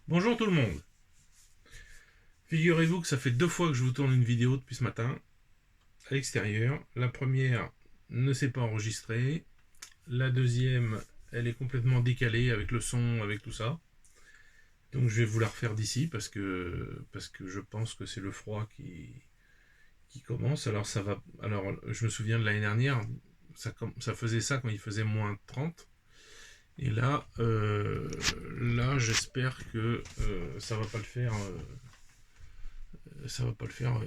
Bonjour tout le monde. Figurez-vous que ça fait 2 fois que je vous tourne une vidéo depuis ce matin à l'extérieur. La première ne s'est pas enregistrée. La deuxième, elle est complètement décalée avec le son, avec tout ça. Donc je vais vous la refaire d'ici parce que je pense que c'est le froid qui commence. Alors ça va. Alors je me souviens de l'année dernière, ça faisait ça quand il faisait moins 30. Et là, j'espère que ça va pas le faire. Ça va pas le faire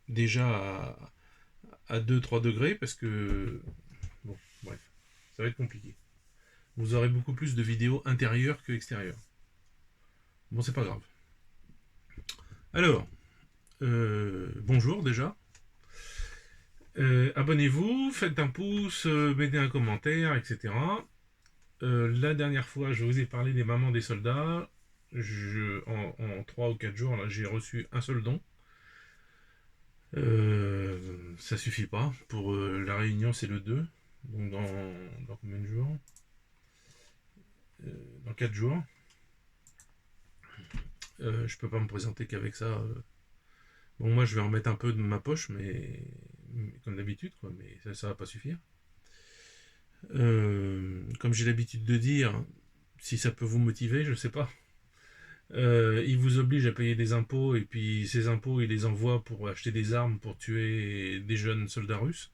déjà à 2-3 degrés parce que bon, bref, ça va être compliqué. Vous aurez beaucoup plus de vidéos intérieures que extérieures. Bon, c'est pas grave. Alors, bonjour déjà. Abonnez-vous, faites un pouce, mettez un commentaire, etc. La dernière fois, je vous ai parlé des mamans des soldats. En 3 ou 4 jours, là, j'ai reçu un seul don. Ça suffit pas. Pour la réunion, c'est le 2. Donc dans combien de jours Dans 4 jours. Je peux pas me présenter qu'avec ça. Bon, moi, je vais en mettre un peu de ma poche, mais comme d'habitude, quoi. Mais ça va pas suffire. Comme j'ai l'habitude de dire, si ça peut vous motiver, je sais pas. Ils vous obligent à payer des impôts et puis ces impôts, ils les envoient pour acheter des armes pour tuer des jeunes soldats russes.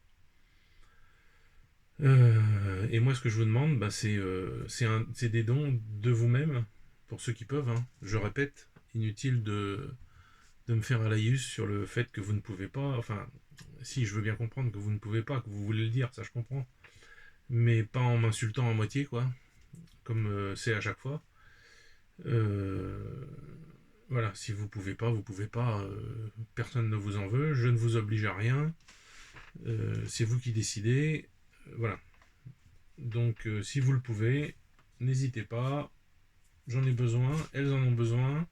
Et moi, ce que je vous demande, bah, c'est des dons de vous-même, pour ceux qui peuvent. Hein. Je répète, inutile de me faire un laïus sur le fait que vous ne pouvez pas. Enfin, si, je veux bien comprendre que vous ne pouvez pas, que vous voulez le dire, ça je comprends. Mais pas en m'insultant à moitié, quoi, comme c'est à chaque fois. Euh, voilà, si vous pouvez pas, vous pouvez pas. Personne ne vous en veut, je ne vous oblige à rien. C'est vous qui décidez. Voilà. Donc, si vous le pouvez, n'hésitez pas. J'en ai besoin, elles en ont besoin.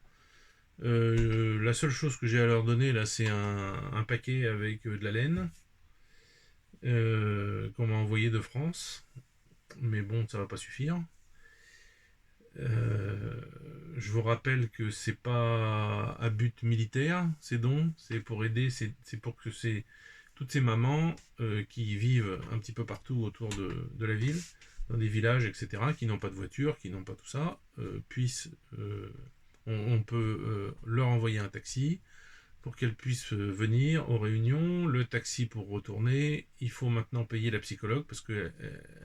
La seule chose que j'ai à leur donner là, c'est un paquet avec de la laine qu'on m'a envoyé de France. Mais bon, ça va pas suffire. Euh, je vous rappelle que c'est pas à but militaire, ces dons, c'est pour aider, c'est pour que toutes ces mamans qui vivent un petit peu partout autour de la ville, dans des villages, etc., qui n'ont pas de voiture, qui n'ont pas tout ça, puissent, on peut leur envoyer un taxi pour qu'elles puissent venir aux réunions. Le taxi pour retourner, il faut maintenant payer la psychologue parce qu'elle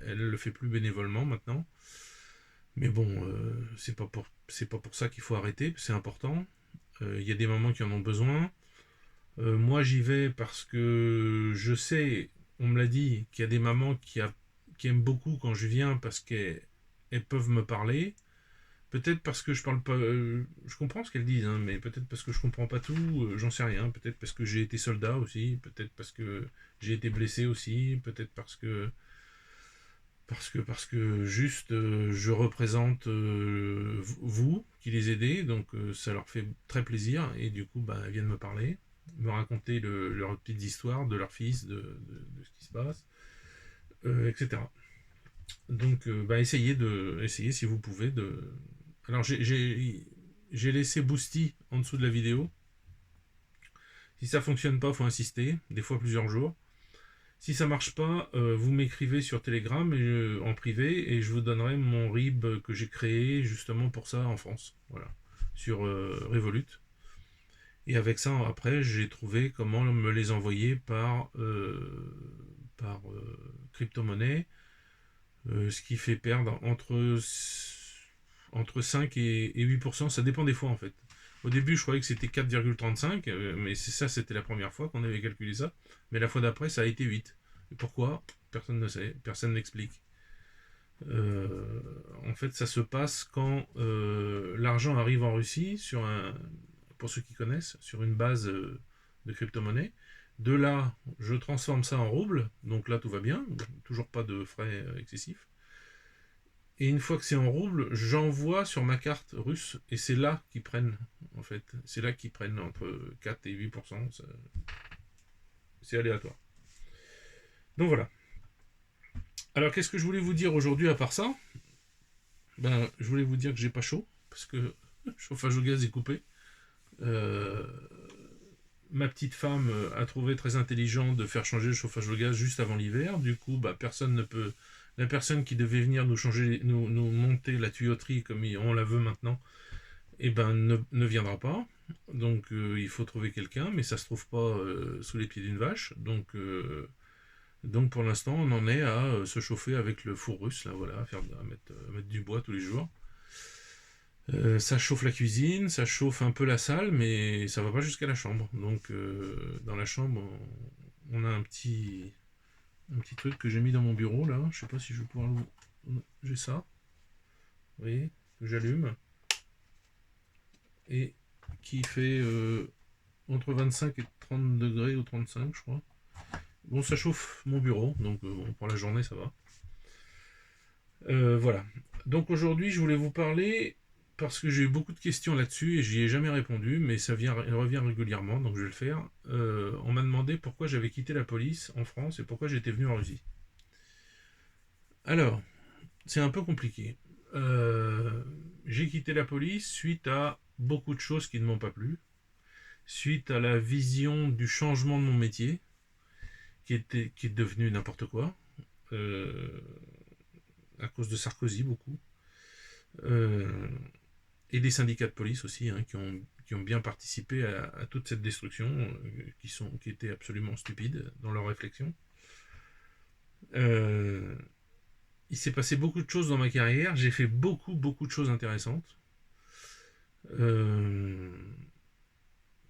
ne le fait plus bénévolement maintenant. Mais bon, c'est pas pour ça qu'il faut arrêter, c'est important. Il y a des mamans qui en ont besoin. Moi, j'y vais parce que je sais, on me l'a dit, qu'il y a des mamans qui aiment beaucoup quand je viens parce qu'elles peuvent me parler. Peut-être parce que je parle pas, je comprends ce qu'elles disent, hein, mais peut-être parce que je comprends pas tout, j'en sais rien. Peut-être parce que j'ai été soldat aussi, peut-être parce que j'ai été blessé aussi, peut-être parce que juste je représente vous qui les aidez, donc ça leur fait très plaisir et du coup bah, elles viennent me parler, me raconter leurs petites histoires de leur fils, de ce qui se passe, etc. Donc bah, essayez si vous pouvez de. Alors j'ai laissé Boosty en dessous de la vidéo. Si ça fonctionne pas, faut insister, des fois plusieurs jours. Si ça marche pas, vous m'écrivez sur Telegram en privé et je vous donnerai mon RIB que j'ai créé justement pour ça en France. Voilà. Sur Revolut. Et avec ça, après, j'ai trouvé comment me les envoyer par crypto-monnaie, ce qui fait perdre entre 5 et 8%. Ça dépend des fois en fait. Au début, je croyais que c'était 4,35, mais ça, c'était la première fois qu'on avait calculé ça. Mais la fois d'après, ça a été 8. Et pourquoi? Personne ne sait, personne n'explique. En fait, ça se passe quand l'argent arrive en Russie, pour ceux qui connaissent, sur une base de crypto-monnaie. De là, je transforme ça en rouble, donc là tout va bien, toujours pas de frais excessifs. Et une fois que c'est en rouble, j'envoie sur ma carte russe, et c'est là qu'ils prennent, en fait. C'est là qu'ils prennent entre 4 et 8%. C'est aléatoire. Donc voilà. Alors qu'est-ce que je voulais vous dire aujourd'hui à part ça? Ben, je voulais vous dire que j'ai pas chaud, parce que le chauffage au gaz est coupé. Euh, Ma petite femme a trouvé très intelligent de faire changer le chauffage au gaz juste avant l'hiver. Du coup, personne ne peut. La personne qui devait venir nous changer, nous monter la tuyauterie comme on la veut maintenant, ne viendra pas. Donc il faut trouver quelqu'un, mais ça se trouve pas sous les pieds d'une vache. Donc pour l'instant, on en est à se chauffer avec le four russe, là, voilà, à mettre du bois tous les jours. Ça chauffe la cuisine, ça chauffe un peu la salle, mais ça va pas jusqu'à la chambre. Donc dans la chambre, on a un petit truc que j'ai mis dans mon bureau là. Je sais pas si je vais pouvoir le. J'ai ça. Vous voyez, que j'allume et qui fait entre 25 et 30 degrés ou 35, je crois. Bon, ça chauffe mon bureau, donc bon, pour la journée, ça va. Voilà. Donc aujourd'hui, je voulais vous parler parce que j'ai eu beaucoup de questions là-dessus et j'y ai jamais répondu, mais ça revient régulièrement, donc je vais le faire. On m'a demandé pourquoi j'avais quitté la police en France et pourquoi j'étais venu en Russie. Alors, c'est un peu compliqué. J'ai quitté la police suite à beaucoup de choses qui ne m'ont pas plu, suite à la vision du changement de mon métier, qui est devenu n'importe quoi, euh, à cause de Sarkozy beaucoup. Euh, et des syndicats de police aussi, hein, qui ont bien participé à toute cette destruction, qui étaient absolument stupides dans leur réflexion. Euh, il s'est passé beaucoup de choses dans ma carrière, j'ai fait beaucoup de choses intéressantes, euh,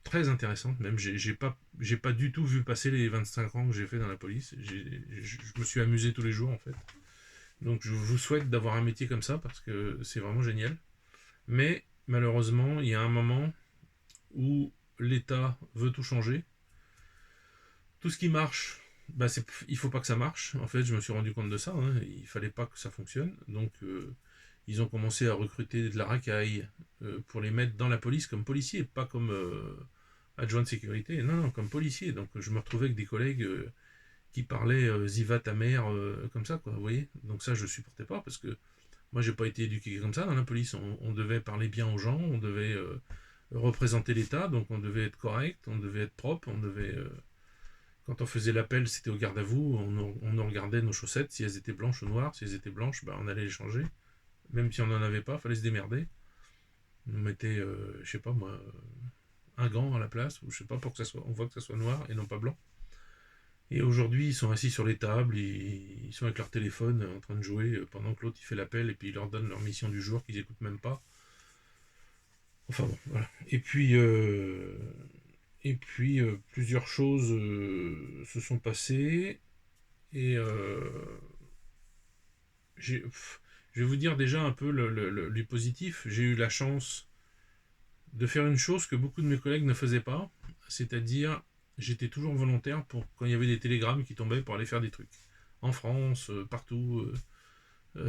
très intéressantes même. J'ai pas du tout vu passer les 25 ans que j'ai fait dans la police. Je me suis amusé tous les jours en fait. Donc je vous souhaite d'avoir un métier comme ça parce que c'est vraiment génial. Mais malheureusement, il y a un moment où l'État veut tout changer. Tout ce qui marche, il faut pas que ça marche. En fait, je me suis rendu compte de ça. Hein. Il fallait pas que ça fonctionne. Donc, ils ont commencé à recruter de la racaille pour les mettre dans la police comme policiers, pas comme adjoint de sécurité. Non, non, comme policiers. Donc, je me retrouvais avec des collègues qui parlaient ziva ta mère comme ça, quoi. Vous voyez. Donc ça, je supportais pas parce que moi, j'ai pas été éduqué comme ça dans la police. On devait parler bien aux gens, on devait représenter l'État, donc on devait être correct, on devait être propre, on devait. Quand on faisait l'appel, c'était au garde à vous, on regardait nos chaussettes, si elles étaient blanches ou noires. Si elles étaient blanches, on allait les changer. Même si on n'en avait pas, il fallait se démerder. On mettait, je sais pas moi, un gant à la place, ou je sais pas, pour que ça soit, on voit que ça soit noir et non pas blanc. Et aujourd'hui, ils sont assis sur les tables, ils sont avec leur téléphone en train de jouer pendant que l'autre il fait l'appel et puis il leur donne leur mission du jour qu'ils écoutent même pas. Enfin bon, voilà. Et puis plusieurs choses se sont passées et je vais vous dire déjà un peu le positif. J'ai eu la chance de faire une chose que beaucoup de mes collègues ne faisaient pas, c'est-à-dire j'étais toujours volontaire pour quand il y avait des télégrammes qui tombaient pour aller faire des trucs. En France, partout. Je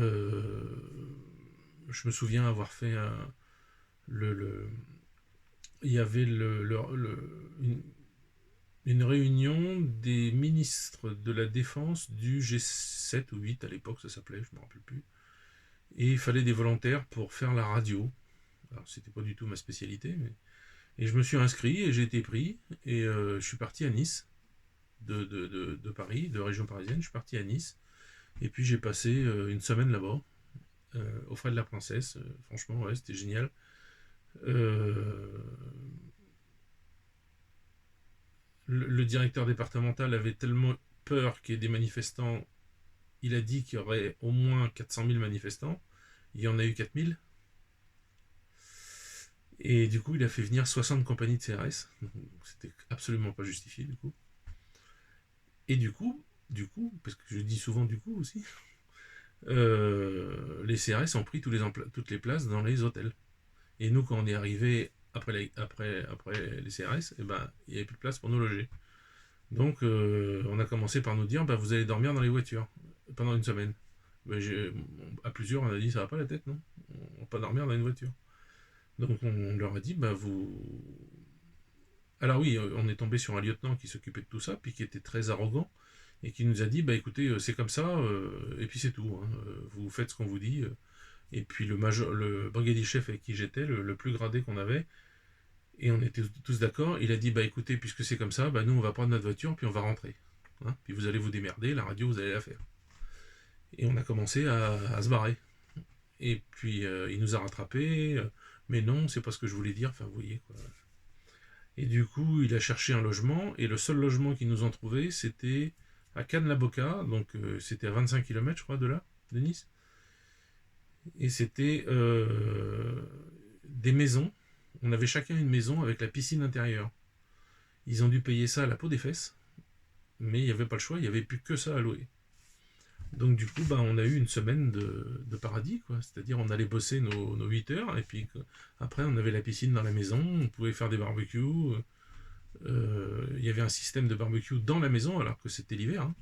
me souviens avoir fait il y avait une réunion des ministres de la Défense du G7 ou 8 à l'époque, ça s'appelait, je ne me rappelle plus. Et il fallait des volontaires pour faire la radio. Alors, c'était pas du tout ma spécialité, mais. Et je me suis inscrit et j'ai été pris. Et je suis parti à Nice, de Paris, de région parisienne. Je suis parti à Nice. Et puis j'ai passé une semaine là-bas, aux frais de la princesse. Franchement, ouais, c'était génial. Euh, le directeur départemental avait tellement peur qu'il y ait des manifestants. Il a dit qu'il y aurait au moins 400 000 manifestants. Il y en a eu 4 000. Et du coup, il a fait venir 60 compagnies de CRS. C'était absolument pas justifié, du coup. Et parce que je dis souvent du coup aussi, les CRS ont pris toutes les places dans les hôtels. Et nous, quand on est arrivé après les CRS, il n'y avait plus de place pour nous loger. Donc, on a commencé par nous dire, vous allez dormir dans les voitures pendant une semaine. À plusieurs, on a dit, ça va pas la tête, non? On va pas dormir dans une voiture. Donc, on leur a dit, vous. Alors oui, on est tombé sur un lieutenant qui s'occupait de tout ça, puis qui était très arrogant, et qui nous a dit, écoutez, c'est comme ça, et puis c'est tout, hein, vous faites ce qu'on vous dit, et puis le brigadier chef avec qui j'étais, le plus gradé qu'on avait, et on était tous d'accord. Il a dit, bah écoutez, puisque c'est comme ça, bah nous on va prendre notre voiture, puis on va rentrer. Hein, puis vous allez vous démerder, la radio vous allez la faire. Et on a commencé à se barrer. Et puis il nous a rattrapés, mais non, c'est pas ce que je voulais dire, enfin vous voyez quoi. Et du coup, il a cherché un logement, et le seul logement qu'ils nous ont trouvé, c'était à Cannes-la-Boca, donc c'était à 25 km, je crois, de là, de Nice. Et c'était des maisons. On avait chacun une maison avec la piscine intérieure. Ils ont dû payer ça à la peau des fesses, mais il n'y avait pas le choix, il n'y avait plus que ça à louer. Donc du coup, bah, on a eu une semaine de paradis, quoi. C'est-à-dire on allait bosser nos 8 heures, et puis après on avait la piscine dans la maison, on pouvait faire des barbecues. Il y avait un système de barbecue dans la maison alors que c'était l'hiver. Hein.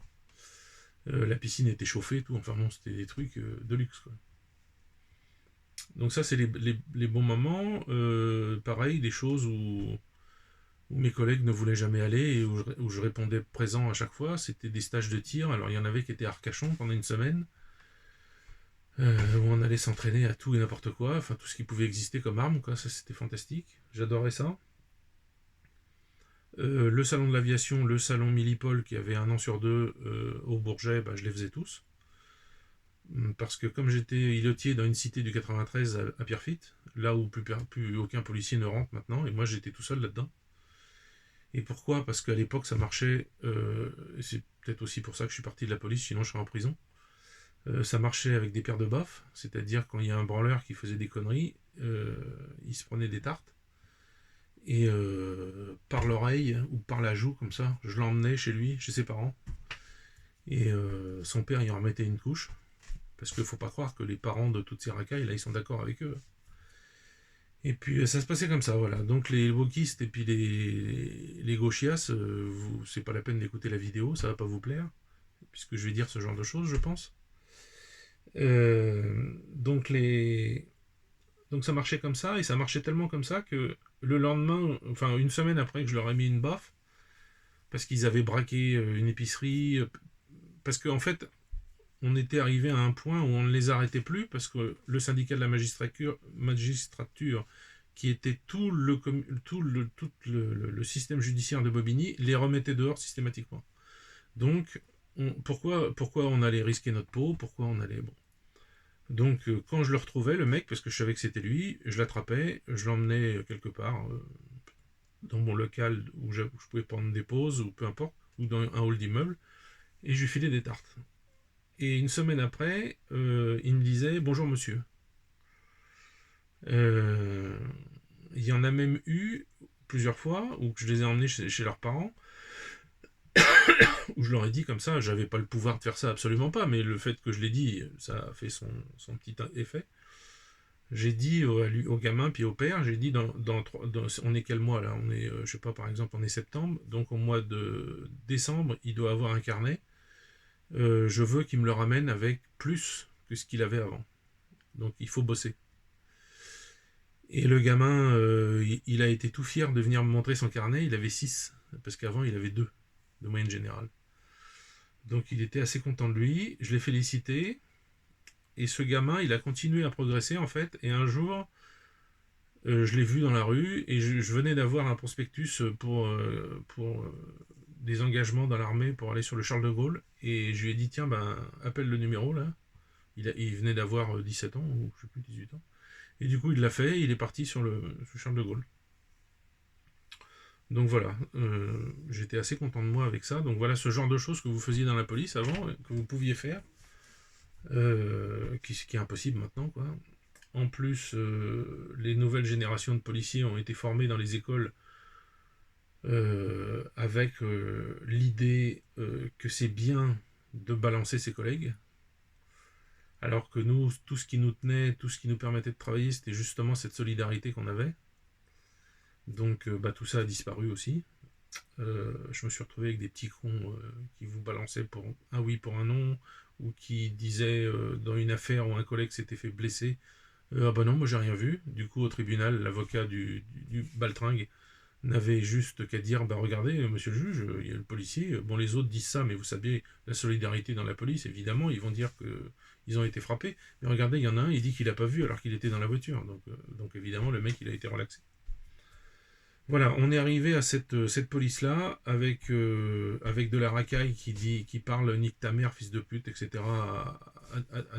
La piscine était chauffée, tout. Enfin bon, c'était des trucs de luxe, quoi. Donc ça, c'est les bons moments. Pareil, des choses où mes collègues ne voulaient jamais aller et où je répondais présent à chaque fois. C'était des stages de tir. Alors il y en avait qui étaient à Arcachon pendant une semaine, où on allait s'entraîner à tout et n'importe quoi. Enfin, tout ce qui pouvait exister comme arme, quoi. Ça, c'était fantastique. J'adorais ça. Le salon de l'aviation, le salon Millipol qui avait un an sur deux au Bourget, bah, je les faisais tous. Parce que comme j'étais îlotier dans une cité du 93 à Pierrefitte, là où plus aucun policier ne rentre maintenant, et moi j'étais tout seul là-dedans. Et pourquoi? Parce qu'à l'époque ça marchait, c'est peut-être aussi pour ça que je suis parti de la police, sinon je serais en prison. Ça marchait avec des paires de baffes, c'est-à-dire quand il y a un branleur qui faisait des conneries, il se prenait des tartes, et par l'oreille ou par la joue, comme ça, je l'emmenais chez lui, chez ses parents, et son père il en remettait une couche, parce qu'il ne faut pas croire que les parents de toutes ces racailles, là, ils sont d'accord avec eux. Et puis ça se passait comme ça, voilà. Donc les wokistes et puis les gauchias, c'est pas la peine d'écouter la vidéo, ça va pas vous plaire, puisque je vais dire ce genre de choses, je pense. Donc donc ça marchait comme ça, et ça marchait tellement comme ça que le lendemain, enfin une semaine après que je leur ai mis une baffe, parce qu'ils avaient braqué une épicerie, parce qu'en fait, on était arrivé à un point où on ne les arrêtait plus, parce que le syndicat de la magistrature qui était tout le système judiciaire de Bobigny, les remettait dehors systématiquement. Donc, pourquoi on allait risquer notre peau? Pourquoi on allait... Bon. Donc, quand je le retrouvais, le mec, parce que je savais que c'était lui, je l'attrapais, je l'emmenais quelque part, dans mon local où je pouvais prendre des pauses, ou peu importe, ou dans un hall d'immeuble, et je lui filais des tartes. Et une semaine après, il me disait bonjour monsieur. Il y en a même eu plusieurs fois où je les ai emmenés chez leurs parents, où je leur ai dit comme ça, j'avais pas le pouvoir de faire ça, absolument pas, mais le fait que je l'ai dit, ça a fait son petit effet. J'ai dit au gamin puis au père, j'ai dit on est quel mois là? On est, je sais pas, par exemple, on est septembre, donc au mois de décembre, il doit avoir un carnet. Je veux qu'il me le ramène avec plus que ce qu'il avait avant. Donc il faut bosser. Et le gamin, il a été tout fier de venir me montrer son carnet. Il avait 6, parce qu'avant il avait 2 de moyenne générale. Donc il était assez content de lui. Je l'ai félicité. Et ce gamin, il a continué à progresser en fait. Et un jour, je l'ai vu dans la rue, et je venais d'avoir un prospectus pour des engagements dans l'armée pour aller sur le Charles de Gaulle. Et je lui ai dit, tiens, ben, appelle le numéro là. Il venait d'avoir 17 ans, ou je sais plus, 18 ans. Et du coup, il l'a fait, il est parti sur le Charles de Gaulle. Donc voilà, j'étais assez content de moi avec ça. Donc voilà ce genre de choses que vous faisiez dans la police avant, que vous pouviez faire, qui est impossible maintenant, quoi. En plus, les nouvelles générations de policiers ont été formées dans les écoles avec l'idée que c'est bien de balancer ses collègues, alors que nous, tout ce qui nous tenait, tout ce qui nous permettait de travailler, c'était justement cette solidarité qu'on avait. Donc tout ça a disparu aussi. Je me suis retrouvé avec des petits cons qui vous balançaient pour un oui, pour un non, ou qui disaient dans une affaire où un collègue s'était fait blesser, ah bah non, moi j'ai rien vu. Du coup, au tribunal, l'avocat du baltringue n'avait juste qu'à dire, bah regardez, monsieur le juge, il y a le policier, bon les autres disent ça, mais vous savez, la solidarité dans la police, évidemment, ils vont dire que ils ont été frappés, mais regardez, il y en a un, il dit qu'il n'a pas vu alors qu'il était dans la voiture, donc évidemment, le mec, il a été relaxé. Voilà, on est arrivé à cette police-là, avec de la racaille qui parle nique ta mère, fils de pute, etc.,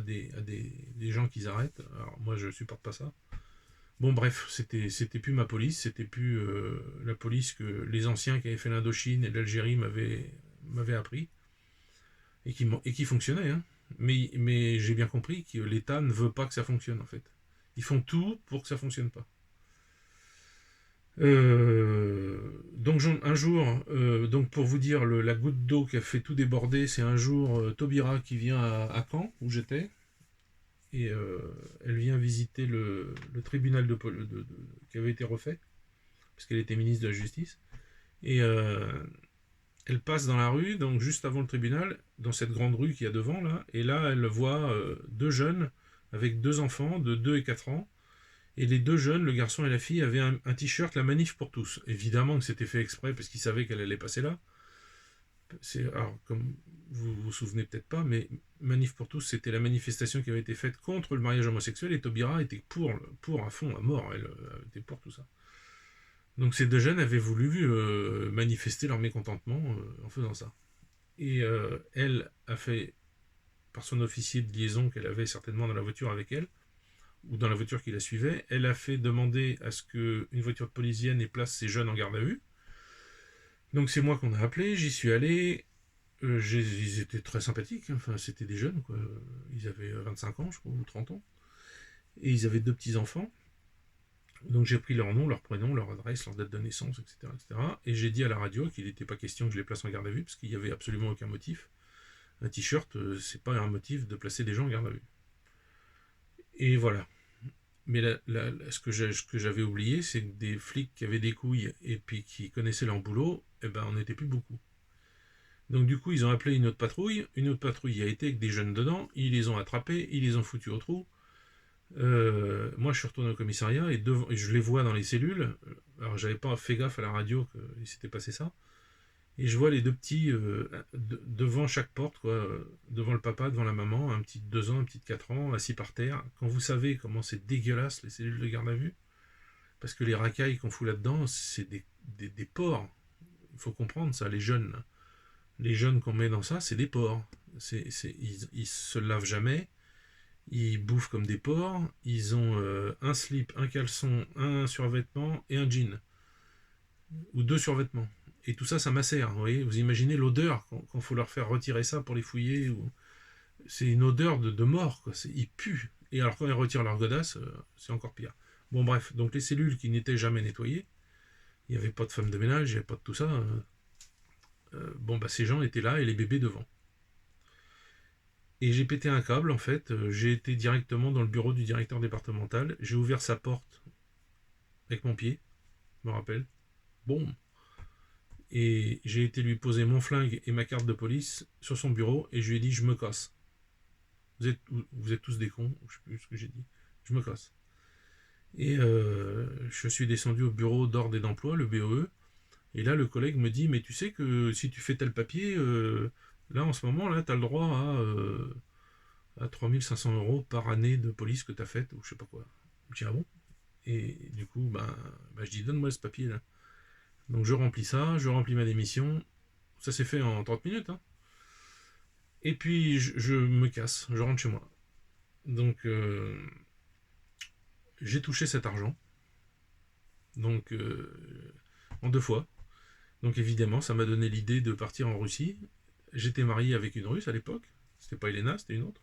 des gens qu'ils arrêtent. Alors moi, je supporte pas ça. Bon, bref, c'était plus ma police, c'était plus la police que les anciens qui avaient fait l'Indochine et l'Algérie m'avaient appris, et qui fonctionnait, hein. Mais j'ai bien compris que l'État ne veut pas que ça fonctionne, en fait. Ils font tout pour que ça fonctionne pas. Donc un jour, donc pour vous dire, la goutte d'eau qui a fait tout déborder, c'est un jour Taubira qui vient à Caen, où j'étais, et elle vient visiter le tribunal qui avait été refait, parce qu'elle était ministre de la Justice, et elle passe dans la rue, donc juste avant le tribunal, dans cette grande rue qu'il y a devant, là, et là elle voit deux jeunes avec deux enfants de 2 et 4 ans, et les deux jeunes, le garçon et la fille, avaient un t-shirt La Manif pour tous. Évidemment que c'était fait exprès parce qu'ils savaient qu'elle allait passer là. Alors, comme vous vous souvenez peut-être pas, mais Manif pour tous, c'était la manifestation qui avait été faite contre le mariage homosexuel, et Taubira était pour à fond, à mort. Elle était pour tout ça. Donc ces deux jeunes avaient voulu manifester leur mécontentement en faisant ça. Et elle a fait, par son officier de liaison qu'elle avait certainement dans la voiture avec elle, ou dans la voiture qui la suivait, elle a fait demander à ce qu'une voiture de police vienne et place ces jeunes en garde à vue. Donc c'est moi qu'on a appelé, j'y suis allé. Ils étaient très sympathiques, hein. Enfin c'était des jeunes, quoi. Ils avaient 25 ans, je crois, ou 30 ans. Et ils avaient deux petits-enfants. Donc j'ai pris leur nom, leur prénom, leur adresse, leur date de naissance, etc. etc. Et j'ai dit à la radio qu'il n'était pas question que je les place en garde à vue, parce qu'il n'y avait absolument aucun motif. Un t-shirt, c'est pas un motif de placer des gens en garde à vue. Et voilà. Mais ce que j'avais oublié, c'est que des flics qui avaient des couilles et puis qui connaissaient leur boulot, eh ben, on n'était plus beaucoup. Donc du coup, ils ont appelé une autre patrouille. Une autre patrouille y a été avec des jeunes dedans. Ils les ont attrapés, ils les ont foutus au trou. Moi, je suis retourné au commissariat et je les vois dans les cellules. Alors, j'avais pas fait gaffe à la radio qu'il s'était passé ça. Et je vois les deux petits devant chaque porte, quoi, devant le papa, devant la maman, un petit de 2 ans, un petit de 4 ans, assis par terre. Quand vous savez comment c'est dégueulasse les cellules de garde à vue, parce que les racailles qu'on fout là-dedans, c'est des porcs. Il faut comprendre ça, les jeunes. Là. Les jeunes qu'on met dans ça, c'est des porcs. Ils se lavent jamais, ils bouffent comme des porcs, ils ont un slip, un caleçon, un survêtement et un jean. Ou 2 survêtements. Et tout ça, ça macère. Vous voyez, vous imaginez l'odeur quand il faut leur faire retirer ça pour les fouiller. C'est une odeur de mort, quoi. Ils puent. Et alors quand ils retirent leur godasse, c'est encore pire. Bon bref, donc les cellules qui n'étaient jamais nettoyées, il n'y avait pas de femme de ménage, il n'y avait pas de tout ça. Bon bah ces gens étaient là et les bébés devant. Et j'ai pété un câble en fait, j'ai été directement dans le bureau du directeur départemental, j'ai ouvert sa porte avec mon pied, je me rappelle. Bon, et j'ai été lui poser mon flingue et ma carte de police sur son bureau et je lui ai dit je me casse. Vous êtes tous des cons, je sais plus ce que j'ai dit. Je me casse. Et je suis descendu au bureau d'ordre et d'emploi, le BOE, et là le collègue me dit mais tu sais que si tu fais tel papier, là en ce moment là t'as le droit à 3500 € par année de police que t'as faite, ou je sais pas quoi. Je dis ah bon. Et du coup je dis donne-moi ce papier là. Donc je remplis ça, je remplis ma démission. Ça s'est fait en 30 minutes. Hein. Et puis je me casse, je rentre chez moi. Donc j'ai touché cet argent. Donc en 2 fois. Donc évidemment, ça m'a donné l'idée de partir en Russie. J'étais marié avec une Russe à l'époque. C'était pas Elena, c'était une autre.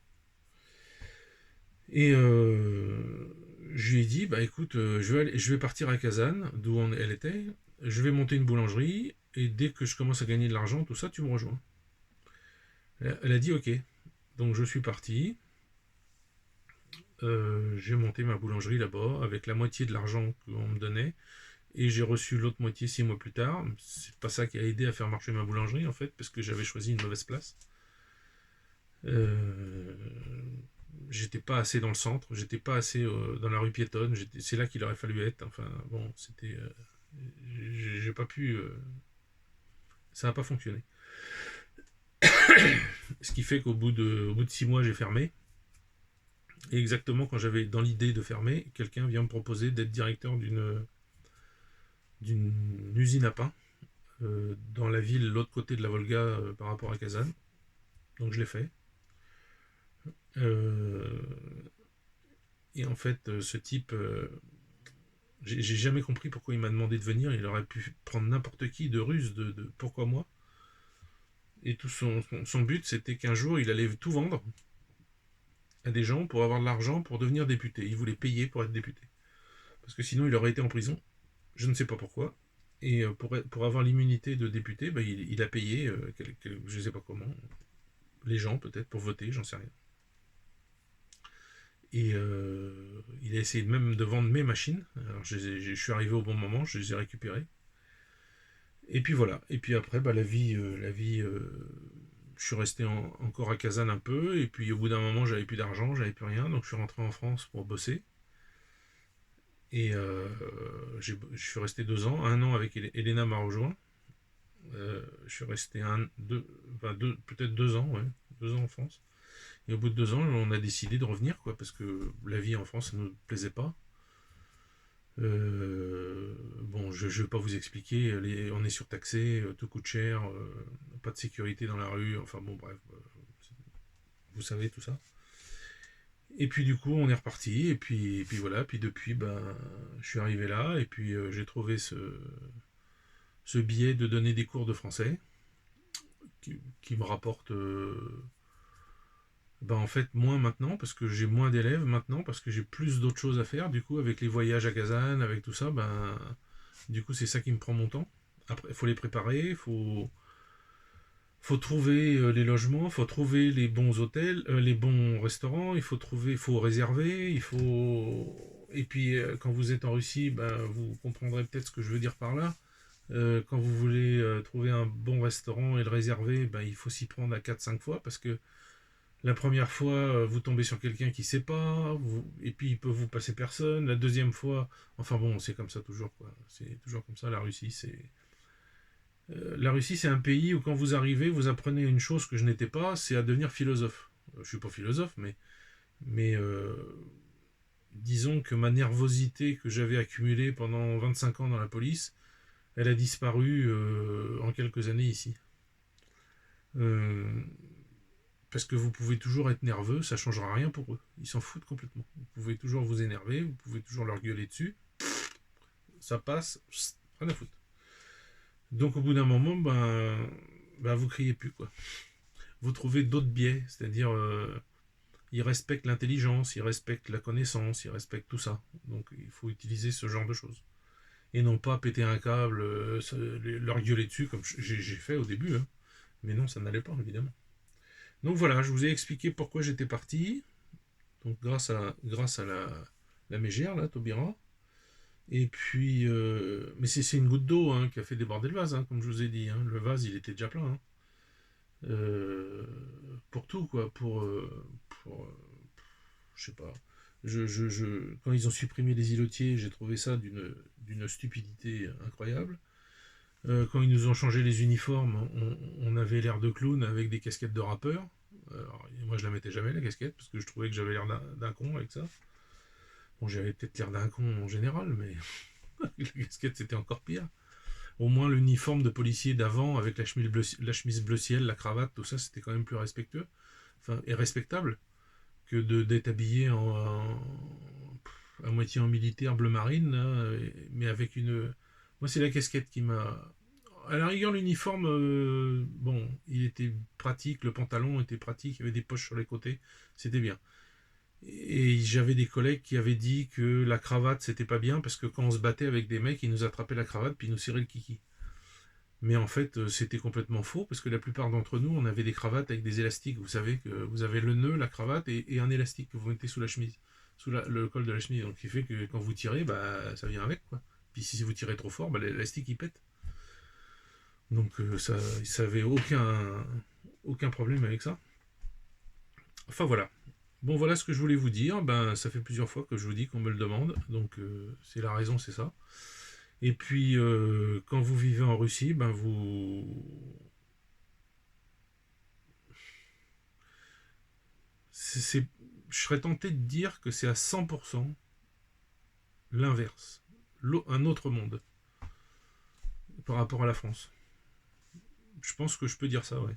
Et je lui ai dit, bah écoute, je vais partir à Kazan, d'où elle était. Je vais monter une boulangerie. Et dès que je commence à gagner de l'argent, tout ça, tu me rejoins. Elle a dit ok. Donc je suis parti. J'ai monté ma boulangerie là-bas avec la moitié de l'argent qu'on me donnait. Et j'ai reçu l'autre moitié 6 mois plus tard. C'est pas ça qui a aidé à faire marcher ma boulangerie en fait, parce que j'avais choisi une mauvaise place. Euh, J'étais pas assez dans le centre, j'étais pas assez dans la rue piétonne. C'est là qu'il aurait fallu être. Enfin bon, c'était. J'ai pas pu... ça n'a pas fonctionné. Ce qui fait au bout de 6 mois, j'ai fermé. Et exactement quand j'avais dans l'idée de fermer, quelqu'un vient me proposer d'être directeur d'une usine à pain dans la ville, l'autre côté de la Volga par rapport à Kazan. Donc je l'ai fait. Euh, et en fait, ce type, j'ai jamais compris pourquoi il m'a demandé de venir. Il aurait pu prendre n'importe qui de ruse, de pourquoi moi. Et tout son but, c'était qu'un jour, il allait tout vendre à des gens pour avoir de l'argent pour devenir député. Il voulait payer pour être député. Parce que sinon, il aurait été en prison. Je ne sais pas pourquoi. Et pour avoir l'immunité de député, bah, il a payé, je ne sais pas comment, les gens peut-être pour voter, j'en sais rien. Et il a essayé même de vendre mes machines. Alors je suis arrivé au bon moment, je les ai récupérées. Et puis voilà. Et puis après, bah, je suis resté encore à Kazan un peu. Et puis au bout d'un moment, j'avais plus d'argent, j'avais plus rien. Donc je suis rentré en France pour bosser. Et je suis resté 2 ans. Un an avec Elena m'a rejoint. Je suis resté peut-être 2 ans, ouais, 2 ans en France. Et au bout de 2 ans, on a décidé de revenir, quoi, parce que la vie en France, ça ne nous plaisait pas. Bon, je ne vais pas vous expliquer, on est surtaxé, tout coûte cher, pas de sécurité dans la rue, enfin bon, bref, vous savez tout ça. Et puis du coup, on est reparti, et puis voilà, puis depuis, ben, je suis arrivé là, et puis j'ai trouvé ce billet de donner des cours de français, qui me rapporte ben en fait moins maintenant parce que j'ai moins d'élèves maintenant parce que j'ai plus d'autres choses à faire du coup avec les voyages à Kazan avec tout ça ben du coup c'est ça qui me prend mon temps. Après il faut les préparer, faut trouver les logements, faut trouver les bons hôtels, les bons restaurants, faut réserver, et puis quand vous êtes en Russie ben vous comprendrez peut-être ce que je veux dire par là. Quand vous voulez trouver un bon restaurant et le réserver, ben, il faut s'y prendre à 4-5 fois parce que la première fois, vous tombez sur quelqu'un qui sait pas, et puis il peut vous passer personne. La deuxième fois, enfin bon, c'est comme ça toujours, quoi. C'est toujours comme ça. La Russie, c'est un pays où quand vous arrivez, vous apprenez une chose que je n'étais pas, c'est à devenir philosophe. Je suis pas philosophe, mais disons que ma nervosité que j'avais accumulée pendant 25 ans dans la police, elle a disparu en quelques années ici. Euh, Parce que vous pouvez toujours être nerveux, ça changera rien pour eux. Ils s'en foutent complètement. Vous pouvez toujours vous énerver, vous pouvez toujours leur gueuler dessus. Ça passe, rien à foutre. Donc au bout d'un moment, ben vous criez plus, quoi. Vous trouvez d'autres biais, c'est-à-dire ils respectent l'intelligence, ils respectent la connaissance, ils respectent tout ça. Donc il faut utiliser ce genre de choses. Et non pas péter un câble, leur gueuler dessus comme j'ai fait au début. Hein. Mais non, ça n'allait pas, évidemment. Donc voilà, je vous ai expliqué pourquoi j'étais parti. Donc grâce à la mégère, là, Taubira. Et puis, mais c'est une goutte d'eau hein, qui a fait déborder le vase, hein, comme je vous ai dit. Hein. Le vase, il était déjà plein. Hein. Euh, pour tout, quoi. Je sais pas. Quand ils ont supprimé les îlotiers, j'ai trouvé ça d'une stupidité incroyable. Quand ils nous ont changé les uniformes, on avait l'air de clown avec des casquettes de rappeurs. Alors, moi, je la mettais jamais, la casquette, parce que je trouvais que j'avais l'air d'un con avec ça. Bon, j'avais peut-être l'air d'un con en général, mais la casquette, c'était encore pire. Au moins, l'uniforme de policier d'avant, avec la chemise bleu ciel, la cravate, tout ça, c'était quand même plus respectueux, enfin, et respectable, que d'être habillé à moitié en militaire bleu marine, là, mais avec une... Moi, c'est la casquette qui m'a... À la rigueur, l'uniforme, bon, il était pratique, le pantalon était pratique, il y avait des poches sur les côtés, c'était bien. Et j'avais des collègues qui avaient dit que la cravate c'était pas bien parce que quand on se battait avec des mecs, ils nous attrapaient la cravate puis ils nous serraient le kiki. Mais en fait, c'était complètement faux parce que la plupart d'entre nous, on avait des cravates avec des élastiques. Vous savez que vous avez le nœud, la cravate et un élastique que vous mettez sous la chemise, le col de la chemise. Donc, qui fait que quand vous tirez, bah, ça vient avec quoi. Puis si vous tirez trop fort, bah, l'élastique il pète. Donc, ça avait aucun problème avec ça. Enfin voilà. Bon, voilà ce que je voulais vous dire. Ben, ça fait plusieurs fois que je vous dis qu'on me le demande, donc c'est la raison, c'est ça. Et puis, quand vous vivez en Russie, ben c'est- je serais tenté de dire que c'est à 100% l'inverse, un autre monde par rapport à la France. Je pense que je peux dire ça, ouais.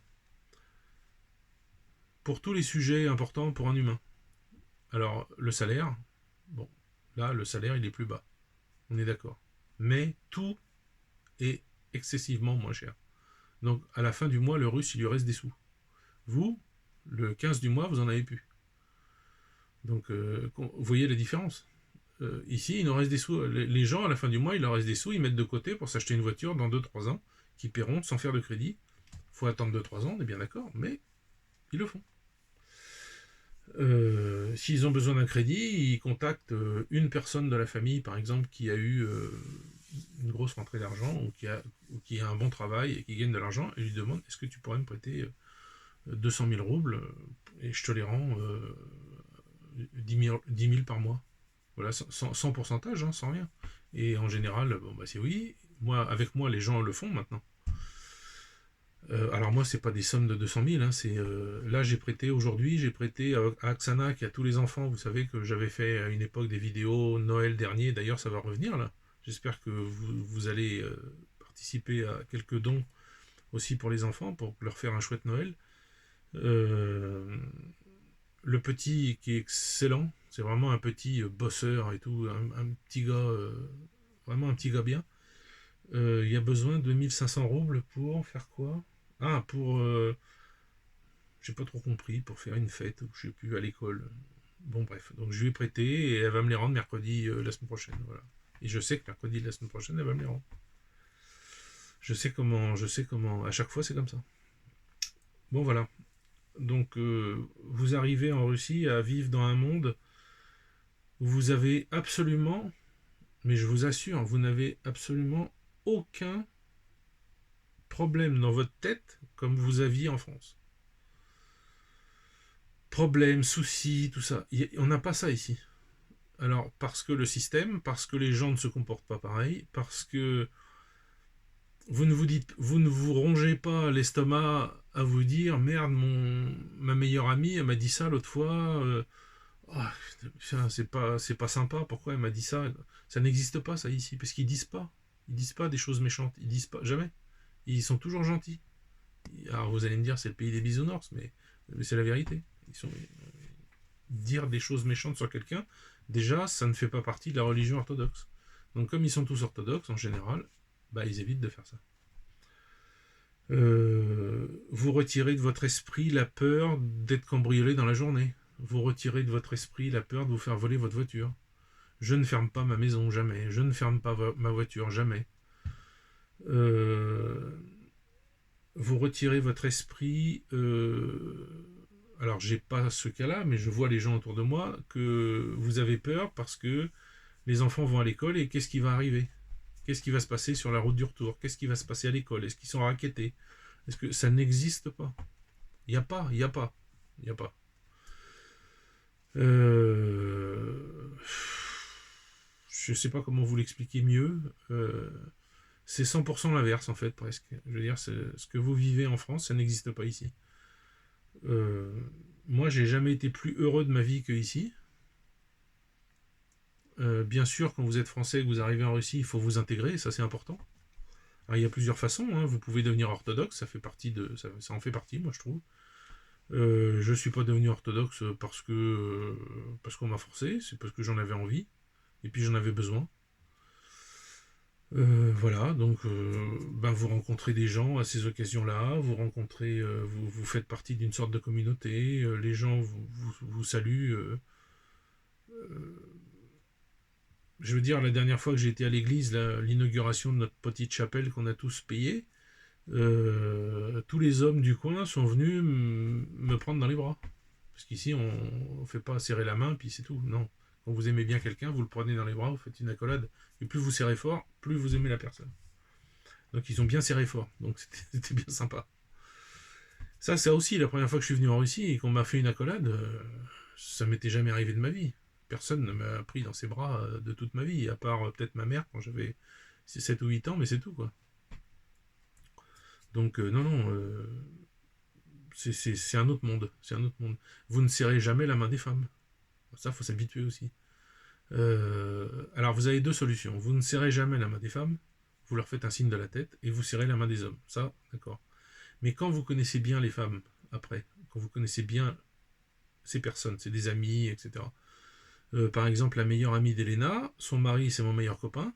Pour tous les sujets importants pour un humain. Alors, le salaire, bon, là, le salaire, il est plus bas. On est d'accord. Mais tout est excessivement moins cher. Donc, à la fin du mois, le russe, il lui reste des sous. Vous, le 15 du mois, vous en avez plus. Donc, vous voyez la différence. Ici, il nous reste des sous. Les gens, à la fin du mois, il leur reste des sous, ils mettent de côté pour s'acheter une voiture dans 2-3 ans, qui paieront sans faire de crédit. Il faut attendre 2-3 ans, on est bien d'accord, mais ils le font. S'ils ont besoin d'un crédit, ils contactent une personne de la famille, par exemple, qui a eu une grosse rentrée d'argent ou qui a un bon travail et qui gagne de l'argent, et lui demandent est-ce que tu pourrais me prêter 200 000 roubles et je te les rends 10 000 par mois. Voilà, sans pourcentage, hein, sans rien. Et en général, bon, bah, c'est oui. Moi, avec moi, les gens le font maintenant. Alors moi, c'est pas des sommes de 200 000. Hein, là, j'ai prêté à Aksana qui a tous les enfants. Vous savez que j'avais fait à une époque des vidéos Noël dernier. D'ailleurs, ça va revenir là. J'espère que vous allez participer à quelques dons aussi pour les enfants, pour leur faire un chouette Noël. Euh, le petit qui est excellent, c'est vraiment un petit bosseur et tout, un petit gars, vraiment un petit gars bien. Il a besoin de 1500 roubles pour faire quoi? Ah, pour. J'ai pas trop compris, pour faire une fête, ou je sais plus, à l'école. Bon, bref. Donc je lui ai prêté et elle va me les rendre mercredi la semaine prochaine. Voilà. Et je sais que mercredi de la semaine prochaine, elle va me les rendre. Je sais comment. À chaque fois, c'est comme ça. Bon, voilà. Donc, vous arrivez en Russie à vivre dans un monde où vous avez absolument, mais je vous assure, vous n'avez absolument aucun problème dans votre tête comme vous aviez en France. Problèmes, soucis, tout ça. On n'a pas ça ici. Alors, parce que le système, parce que les gens ne se comportent pas pareil, parce que vous ne vous rongez pas l'estomac à vous dire merde, ma meilleure amie, elle m'a dit ça l'autre fois. Oh, c'est pas sympa. Pourquoi elle m'a dit ça? Ça n'existe pas ça ici, parce ils disent pas des choses méchantes. Ils disent pas jamais. Ils sont toujours gentils. Alors vous allez me dire c'est le pays des bisounours, mais c'est la vérité. Dire des choses méchantes sur quelqu'un, déjà, ça ne fait pas partie de la religion orthodoxe. Donc comme ils sont tous orthodoxes, en général, bah, ils évitent de faire ça. Vous retirez de votre esprit la peur d'être cambriolé dans la journée. Vous retirez de votre esprit la peur de vous faire voler votre voiture. Je ne ferme pas ma maison, jamais. Je ne ferme pas ma voiture, jamais. Euh, vous retirez votre esprit. Alors, j'ai pas ce cas-là, mais je vois les gens autour de moi que vous avez peur parce que les enfants vont à l'école et qu'est-ce qui va arriver? Qu'est-ce qui va se passer sur la route du retour? Qu'est-ce qui va se passer à l'école? Est-ce qu'ils sont raquettés? Est-ce que ça n'existe pas? Il n'y a pas, il n'y a pas, il n'y a pas. Je ne sais pas comment vous l'expliquer mieux. C'est 100% l'inverse en fait presque. Je veux dire, ce que vous vivez en France, ça n'existe pas ici. Euh, Moi, j'ai jamais été plus heureux de ma vie que ici. Bien sûr, quand vous êtes français et que vous arrivez en Russie, il faut vous intégrer, ça c'est important. Alors, il y a plusieurs façons, hein. Vous pouvez devenir orthodoxe, ça en fait partie, moi je trouve. Je ne suis pas devenu orthodoxe parce qu'on m'a forcé, c'est parce que j'en avais envie et puis j'en avais besoin. Voilà, donc ben vous rencontrez des gens à ces occasions-là, vous faites partie d'une sorte de communauté, les gens vous saluent. Je veux dire, la dernière fois que j'ai été à l'église, l'inauguration de notre petite chapelle qu'on a tous payée, tous les hommes du coin sont venus me prendre dans les bras. Parce qu'ici, on ne fait pas serrer la main, puis c'est tout. Non. Quand vous aimez bien quelqu'un, vous le prenez dans les bras, vous faites une accolade. Et plus vous serrez fort, plus vous aimez la personne. Donc ils ont bien serré fort. Donc c'était bien sympa. Ça aussi, la première fois que je suis venu en Russie et qu'on m'a fait une accolade, ça m'était jamais arrivé de ma vie. Personne ne m'a pris dans ses bras de toute ma vie, à part peut-être ma mère quand j'avais c'est 7 ou 8 ans, mais c'est tout, quoi. Donc, non, non, c'est un autre monde. C'est un autre monde. Vous ne serrez jamais la main des femmes. Ça, faut s'habituer aussi. Alors, vous avez deux solutions. Vous ne serrez jamais la main des femmes, vous leur faites un signe de la tête, et vous serrez la main des hommes. Ça, d'accord. Mais quand vous connaissez bien les femmes, après, quand vous connaissez bien ces personnes, c'est des amis, etc. Par exemple, la meilleure amie d'Elena, son mari, c'est mon meilleur copain,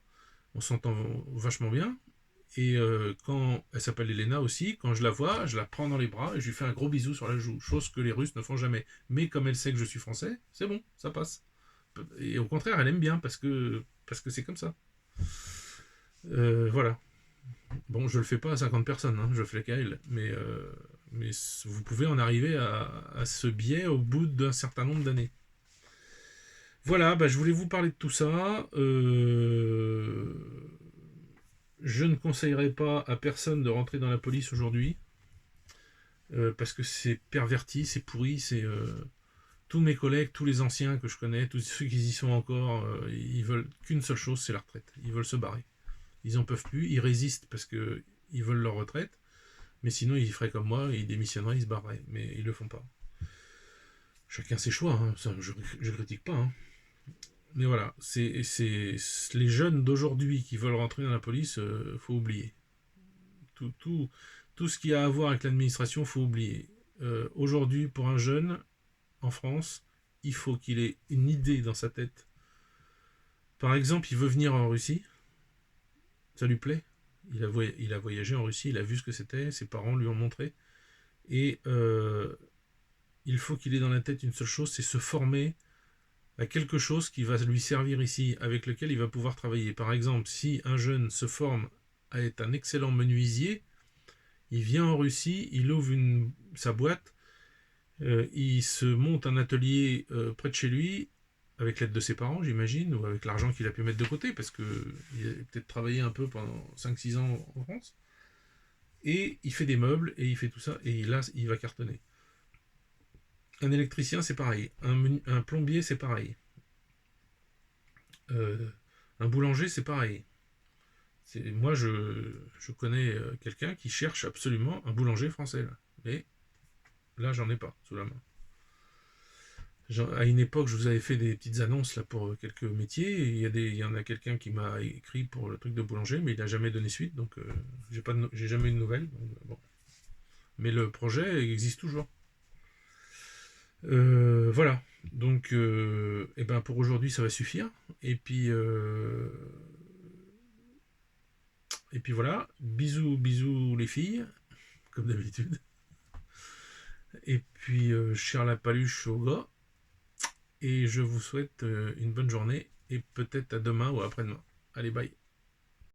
on s'entend vachement bien, et quand elle s'appelle Elena aussi, quand je la vois, je la prends dans les bras et je lui fais un gros bisou sur la joue, chose que les Russes ne font jamais. Mais comme elle sait que je suis français, c'est bon, ça passe. Et au contraire, elle aime bien parce que c'est comme ça. Voilà. Bon, je le fais pas à 50 personnes, hein, je le fais qu'à elle, mais vous pouvez en arriver à ce biais au bout d'un certain nombre d'années. Voilà, bah, je voulais vous parler de tout ça. Je ne conseillerais pas à personne de rentrer dans la police aujourd'hui, parce que c'est perverti, c'est pourri, c'est tous mes collègues, tous les anciens que je connais, tous ceux qui y sont encore, ils veulent qu'une seule chose, c'est la retraite. Ils veulent se barrer. Ils en peuvent plus, ils résistent parce que ils veulent leur retraite, mais sinon ils feraient comme moi, ils démissionneraient, ils se barreraient, mais ils le font pas. Chacun ses choix, hein, ça, je critique pas, hein. Mais voilà, c'est les jeunes d'aujourd'hui qui veulent rentrer dans la police, faut oublier. Tout, tout, tout ce qui a à voir avec l'administration, faut oublier. Aujourd'hui, pour un jeune en France, il faut qu'il ait une idée dans sa tête. Par exemple, il veut venir en Russie, ça lui plaît. Il a voyagé en Russie, il a vu ce que c'était, ses parents lui ont montré. Et il faut qu'il ait dans la tête une seule chose, c'est se former à quelque chose qui va lui servir ici, avec lequel il va pouvoir travailler. Par exemple, si un jeune se forme à être un excellent menuisier, il vient en Russie, il ouvre sa boîte, il se monte un atelier près de chez lui, avec l'aide de ses parents, j'imagine, ou avec l'argent qu'il a pu mettre de côté, parce qu'il a peut-être travaillé un peu pendant 5-6 ans en France, et il fait des meubles, et il fait tout ça, et là, il va cartonner. Un électricien, c'est pareil. Un plombier, c'est pareil. Un boulanger, c'est pareil. Moi, je connais quelqu'un qui cherche absolument un boulanger français, là. Mais là, j'en ai pas sous la main. À une époque, je vous avais fait des petites annonces là pour quelques métiers. Et il y en a quelqu'un qui m'a écrit pour le truc de boulanger, mais il n'a jamais donné suite, donc j'ai jamais eu de nouvelles. Donc, bon. Mais le projet existe toujours. Voilà. Donc, et ben pour aujourd'hui, ça va suffire. Et puis voilà. Bisous, bisous les filles, comme d'habitude. Et puis, cher la paluche au gars. Et je vous souhaite une bonne journée et peut-être à demain ou après-demain. Allez, bye.